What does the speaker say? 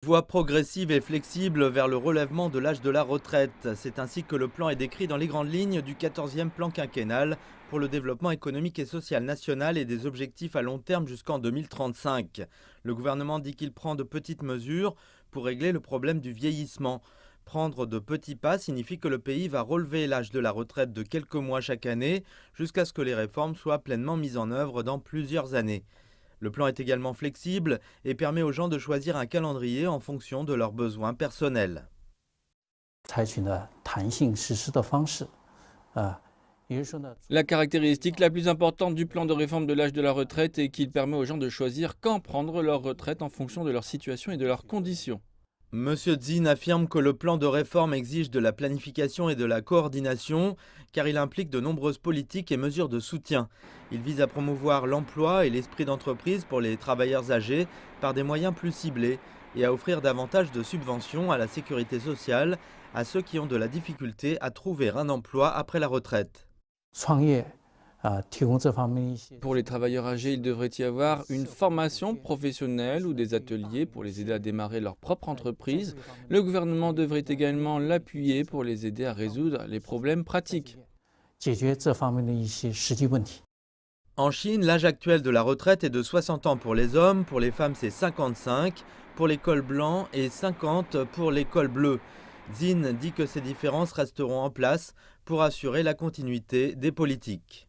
Voie progressive et flexible vers le relèvement de l'âge de la retraite. C'est ainsi que le plan est décrit dans les grandes lignes du 14e plan quinquennal pour le développement économique et social national et des objectifs à long terme jusqu'en 2035. Le gouvernement dit qu'il prend de petites mesures pour régler le problème du vieillissement. Prendre de petits pas signifie que le pays va relever l'âge de la retraite de quelques mois chaque année jusqu'à ce que les réformes soient pleinement mises en œuvre dans plusieurs années. Le plan est également flexible et permet aux gens de choisir un calendrier en fonction de leurs besoins personnels. La caractéristique la plus importante du plan de réforme de l'âge de la retraite est qu'il permet aux gens de choisir quand prendre leur retraite en fonction de leur situation et de leurs conditions. Monsieur Zine affirme que le plan de réforme exige de la planification et de la coordination, car il implique de nombreuses politiques et mesures de soutien. Il vise à promouvoir l'emploi et l'esprit d'entreprise pour les travailleurs âgés par des moyens plus ciblés et à offrir davantage de subventions à la sécurité sociale à ceux qui ont de la difficulté à trouver un emploi après la retraite. Pour les travailleurs âgés, il devrait y avoir une formation professionnelle ou des ateliers pour les aider à démarrer leur propre entreprise. Le gouvernement devrait également l'appuyer pour les aider à résoudre les problèmes pratiques. En Chine, l'âge actuel de la retraite est de 60 ans pour les hommes, pour les femmes c'est 55, pour les cols blancs et 50 pour les cols bleus. Zine dit que ces différences resteront en place pour assurer la continuité des politiques.